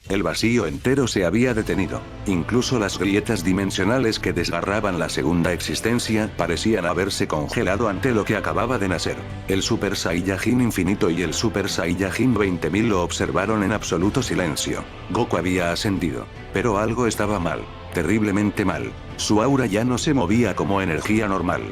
El vacío entero se había detenido. Incluso las grietas dimensionales que desgarraban la segunda existencia parecían haberse congelado ante lo que acababa de nacer. El Super Saiyajin infinito y el Super Saiyajin 20.000 lo observaron en absoluto silencio. Goku había ascendido. Pero algo estaba mal. Terriblemente mal. Su aura ya no se movía como energía normal.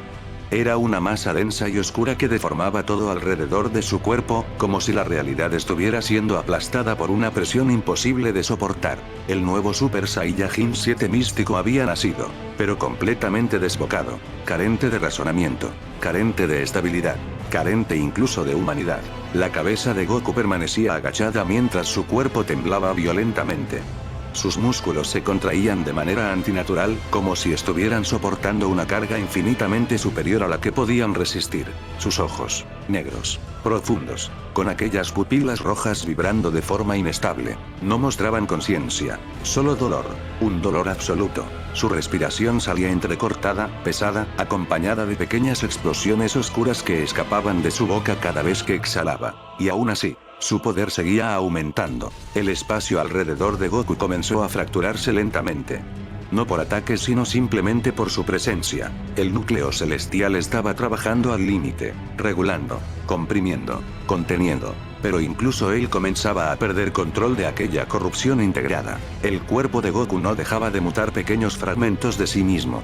Era una masa densa y oscura que deformaba todo alrededor de su cuerpo, como si la realidad estuviera siendo aplastada por una presión imposible de soportar. El nuevo Super Saiyajin 7 místico había nacido, pero completamente desbocado, carente de razonamiento, carente de estabilidad, carente incluso de humanidad. La cabeza de Goku permanecía agachada mientras su cuerpo temblaba violentamente. Sus músculos se contraían de manera antinatural, como si estuvieran soportando una carga infinitamente superior a la que podían resistir. Sus ojos, negros, profundos, con aquellas pupilas rojas vibrando de forma inestable, no mostraban conciencia, solo dolor, un dolor absoluto. Su respiración salía entrecortada, pesada, acompañada de pequeñas explosiones oscuras que escapaban de su boca cada vez que exhalaba. Y aún así, su poder seguía aumentando. El espacio alrededor de Goku comenzó a fracturarse lentamente. No por ataques sino simplemente por su presencia. El núcleo celestial estaba trabajando al límite, regulando, comprimiendo, conteniendo. Pero incluso él comenzaba a perder control de aquella corrupción integrada. El cuerpo de Goku no dejaba de mutar pequeños fragmentos de sí mismo.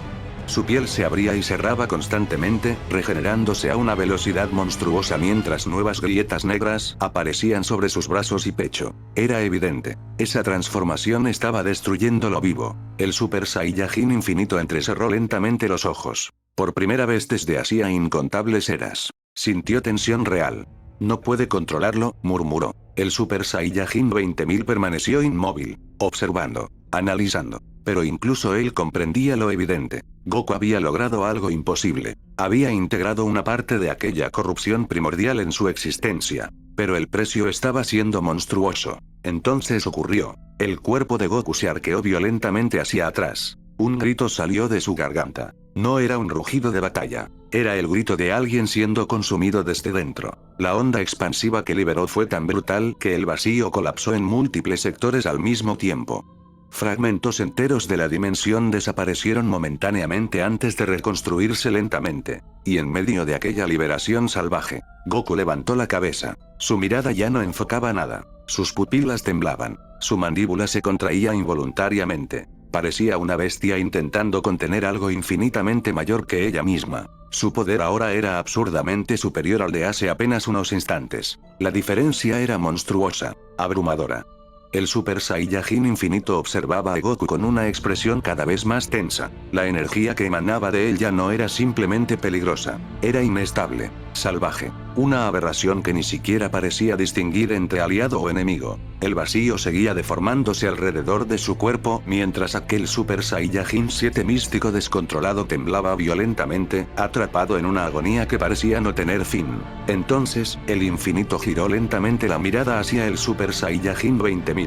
Su piel se abría y cerraba constantemente, regenerándose a una velocidad monstruosa mientras nuevas grietas negras aparecían sobre sus brazos y pecho. Era evidente. Esa transformación estaba destruyendo lo vivo. El Super Saiyajin infinito entrecerró lentamente los ojos. Por primera vez desde hacía incontables eras. Sintió tensión real. No puede controlarlo, murmuró. El Super Saiyajin 20.000 permaneció inmóvil, observando, analizando. Pero incluso él comprendía lo evidente. Goku había logrado algo imposible. Había integrado una parte de aquella corrupción primordial en su existencia. Pero el precio estaba siendo monstruoso. Entonces ocurrió. El cuerpo de Goku se arqueó violentamente hacia atrás. Un grito salió de su garganta. No era un rugido de batalla. Era el grito de alguien siendo consumido desde dentro. La onda expansiva que liberó fue tan brutal que el vacío colapsó en múltiples sectores al mismo tiempo. Fragmentos enteros de la dimensión desaparecieron momentáneamente antes de reconstruirse lentamente. Y en medio de aquella liberación salvaje, Goku levantó la cabeza. Su mirada ya no enfocaba nada. Sus pupilas temblaban. Su mandíbula se contraía involuntariamente. Parecía una bestia intentando contener algo infinitamente mayor que ella misma. Su poder ahora era absurdamente superior al de hace apenas unos instantes. La diferencia era monstruosa, abrumadora. El Super Saiyajin infinito observaba a Goku con una expresión cada vez más tensa. La energía que emanaba de él ya no era simplemente peligrosa. Era inestable, salvaje. Una aberración que ni siquiera parecía distinguir entre aliado o enemigo. El vacío seguía deformándose alrededor de su cuerpo mientras aquel Super Saiyajin 7 místico descontrolado temblaba violentamente, atrapado en una agonía que parecía no tener fin. Entonces, el infinito giró lentamente la mirada hacia el Super Saiyajin 20.000.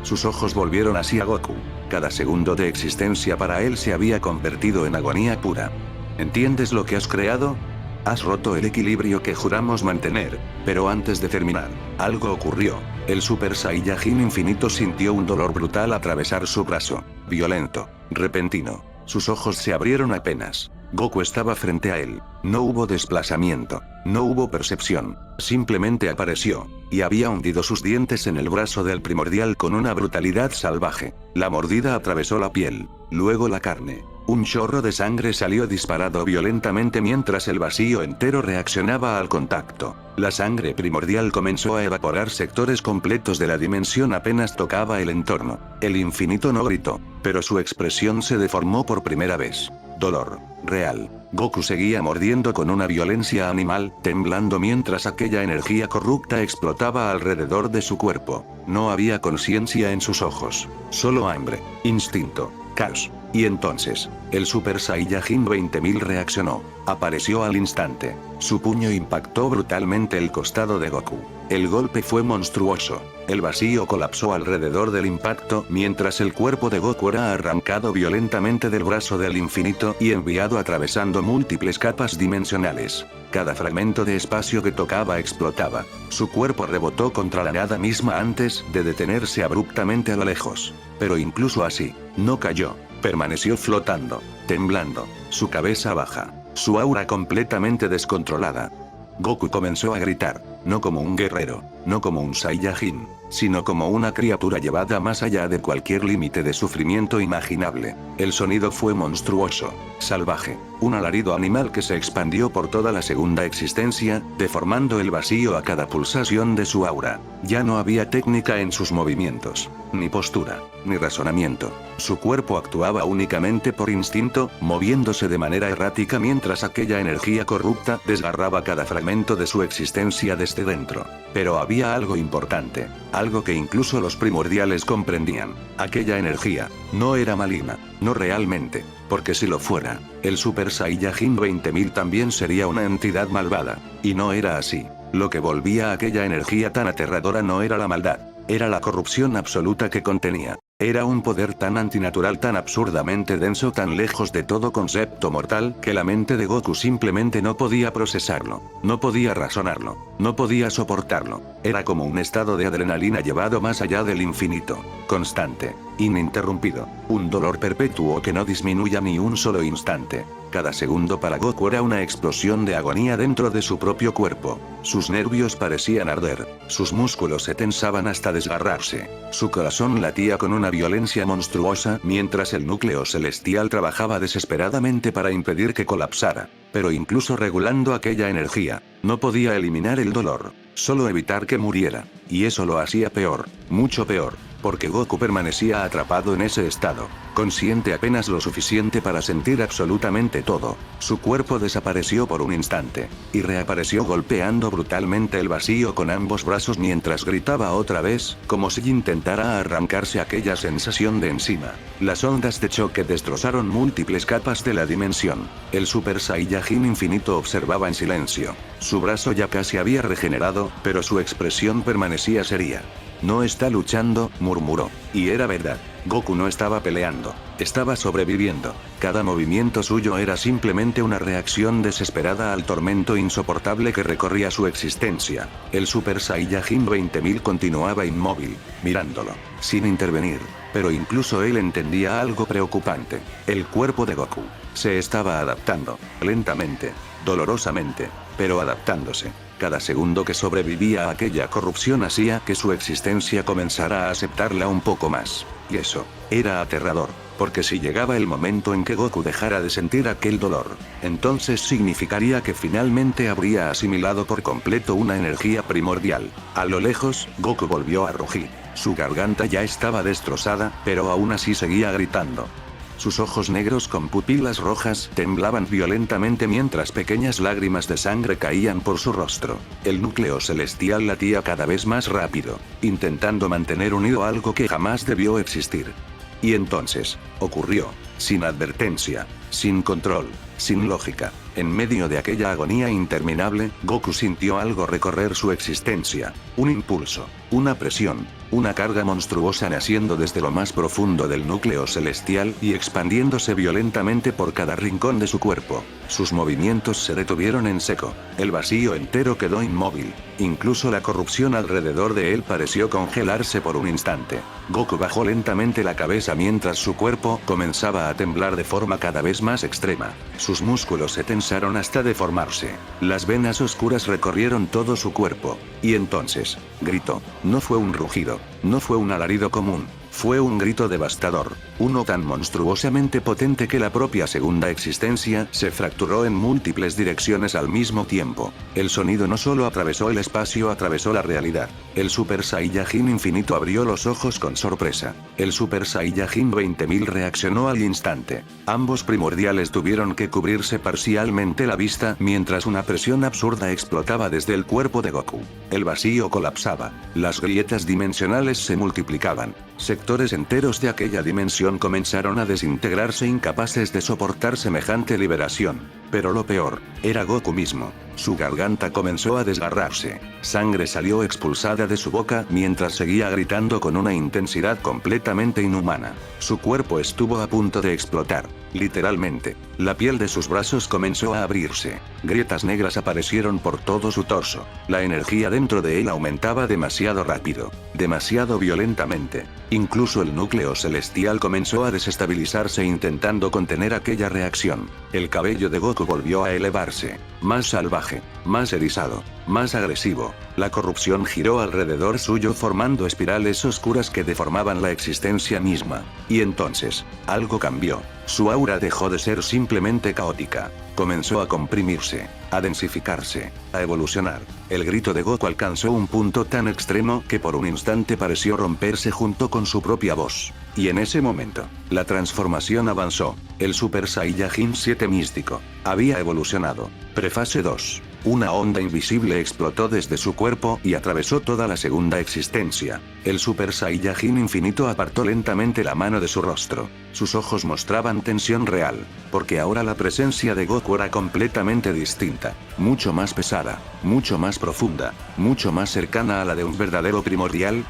Sus ojos volvieron hacia Goku. Cada segundo de existencia para él se había convertido en agonía pura. ¿Entiendes lo que has creado? Has roto el equilibrio que juramos mantener, pero antes de terminar, algo ocurrió. El Super Saiyajin infinito sintió un dolor brutal atravesar su brazo. Violento, repentino. Sus ojos se abrieron apenas. Goku estaba frente a él. No hubo desplazamiento. No hubo percepción. Simplemente apareció. Y había hundido sus dientes en el brazo del primordial con una brutalidad salvaje. La mordida atravesó la piel. Luego la carne. Un chorro de sangre salió disparado violentamente mientras el vacío entero reaccionaba al contacto. La sangre primordial comenzó a evaporar sectores completos de la dimensión apenas tocaba el entorno. El infinito no gritó, pero su expresión se deformó por primera vez. Dolor. Real. Goku seguía mordiendo con una violencia animal, temblando mientras aquella energía corrupta explotaba alrededor de su cuerpo. No había conciencia en sus ojos. Solo hambre, instinto, caos. Y entonces, el Super Saiyajin 20.000 reaccionó. Apareció al instante. Su puño impactó brutalmente el costado de Goku. El golpe fue monstruoso. El vacío colapsó alrededor del impacto mientras el cuerpo de Goku era arrancado violentamente del brazo del infinito y enviado atravesando múltiples capas dimensionales. Cada fragmento de espacio que tocaba explotaba. Su cuerpo rebotó contra la nada misma antes de detenerse abruptamente a lo lejos. Pero incluso así, no cayó. Permaneció flotando, temblando, su cabeza baja, su aura completamente descontrolada. Goku comenzó a gritar, no como un guerrero, no como un Saiyajin, sino como una criatura llevada más allá de cualquier límite de sufrimiento imaginable. El sonido fue monstruoso, salvaje, un alarido animal que se expandió por toda la segunda existencia, deformando el vacío a cada pulsación de su aura. Ya no había técnica en sus movimientos, ni postura, ni razonamiento. Su cuerpo actuaba únicamente por instinto, moviéndose de manera errática mientras aquella energía corrupta desgarraba cada fragmento de su existencia desde dentro. Pero había algo importante, algo que incluso los primordiales comprendían. Aquella energía no era maligna, no realmente, porque si lo fuera, el Super Saiyajin 20.000 también sería una entidad malvada. Y no era así. Lo que volvía a aquella energía tan aterradora no era la maldad, era la corrupción absoluta que contenía. Era un poder tan antinatural, tan absurdamente denso, tan lejos de todo concepto mortal, que la mente de Goku simplemente no podía procesarlo, no podía razonarlo, no podía soportarlo. Era como un estado de adrenalina llevado más allá del infinito, constante, ininterrumpido, un dolor perpetuo que no disminuya ni un solo instante. Cada segundo para Goku era una explosión de agonía dentro de su propio cuerpo. Sus nervios parecían arder, sus músculos se tensaban hasta desgarrarse, su corazón latía con una violencia monstruosa mientras el núcleo celestial trabajaba desesperadamente para impedir que colapsara. Pero incluso regulando aquella energía, no podía eliminar el dolor, solo evitar que muriera. Y eso lo hacía peor, mucho peor, porque Goku permanecía atrapado en ese estado, consciente apenas lo suficiente para sentir absolutamente todo. Su cuerpo desapareció por un instante, y reapareció golpeando brutalmente el vacío con ambos brazos mientras gritaba otra vez, como si intentara arrancarse aquella sensación de encima. Las ondas de choque destrozaron múltiples capas de la dimensión. El Super Saiyajin infinito observaba en silencio. Su brazo ya casi había regenerado, pero su expresión permanecía seria. No está luchando, murmuró. Y era verdad. Goku no estaba peleando, estaba sobreviviendo. Cada movimiento suyo era simplemente una reacción desesperada al tormento insoportable que recorría su existencia. El Super Saiyajin 20.000 continuaba inmóvil, mirándolo, sin intervenir. Pero incluso él entendía algo preocupante. El cuerpo de Goku se estaba adaptando, lentamente, dolorosamente, pero adaptándose. Cada segundo que sobrevivía a aquella corrupción hacía que su existencia comenzara a aceptarla un poco más. Y eso era aterrador, porque si llegaba el momento en que Goku dejara de sentir aquel dolor, entonces significaría que finalmente habría asimilado por completo una energía primordial. A lo lejos, Goku volvió a rugir. Su garganta ya estaba destrozada, pero aún así seguía gritando. Sus ojos negros con pupilas rojas temblaban violentamente mientras pequeñas lágrimas de sangre caían por su rostro. El núcleo celestial latía cada vez más rápido, intentando mantener unido algo que jamás debió existir. Y entonces, ocurrió, sin advertencia, sin control, sin lógica. En medio de aquella agonía interminable, Goku sintió algo recorrer su existencia, un impulso, una presión, una carga monstruosa naciendo desde lo más profundo del núcleo celestial y expandiéndose violentamente por cada rincón de su cuerpo. Sus movimientos se detuvieron en seco, el vacío entero quedó inmóvil, incluso la corrupción alrededor de él pareció congelarse por un instante. Goku bajó lentamente la cabeza mientras su cuerpo comenzaba a temblar de forma cada vez más extrema. Sus músculos se tensaron hasta deformarse. Las venas oscuras recorrieron todo su cuerpo. Y entonces, gritó. No fue un rugido, no fue un alarido común. Fue un grito devastador, uno tan monstruosamente potente que la propia segunda existencia se fracturó en múltiples direcciones al mismo tiempo. El sonido no solo atravesó el espacio, atravesó la realidad. El Super Saiyajin infinito abrió los ojos con sorpresa. El Super Saiyajin 20.000 reaccionó al instante. Ambos primordiales tuvieron que cubrirse parcialmente la vista mientras una presión absurda explotaba desde el cuerpo de Goku. El vacío colapsaba. Las grietas dimensionales se multiplicaban. Sectores enteros de aquella dimensión comenzaron a desintegrarse incapaces de soportar semejante liberación. Pero lo peor, era Goku mismo. Su garganta comenzó a desgarrarse. Sangre salió expulsada de su boca mientras seguía gritando con una intensidad completamente inhumana. Su cuerpo estuvo a punto de explotar. Literalmente, la piel de sus brazos comenzó a abrirse. Grietas negras aparecieron por todo su torso. La energía dentro de él aumentaba demasiado rápido, demasiado violentamente. Incluso el núcleo celestial comenzó a desestabilizarse intentando contener aquella reacción. El cabello de Goku volvió a elevarse, más salvaje, más erizado, más agresivo. La corrupción giró alrededor suyo formando espirales oscuras que deformaban la existencia misma. Y entonces, algo cambió. Su aura dejó de ser simplemente caótica. Comenzó a comprimirse, a densificarse, a evolucionar. El grito de Goku alcanzó un punto tan extremo que por un instante pareció romperse junto con su propia voz. Y en ese momento, la transformación avanzó. El Super Saiyajin 7 místico había evolucionado. Prefase 2. Una onda invisible explotó desde su cuerpo y atravesó toda la segunda existencia. El Super Saiyajin infinito apartó lentamente la mano de su rostro. Sus ojos mostraban tensión real, porque ahora la presencia de Goku era completamente distinta, mucho más pesada, mucho más profunda, mucho más cercana a la de un verdadero primordial,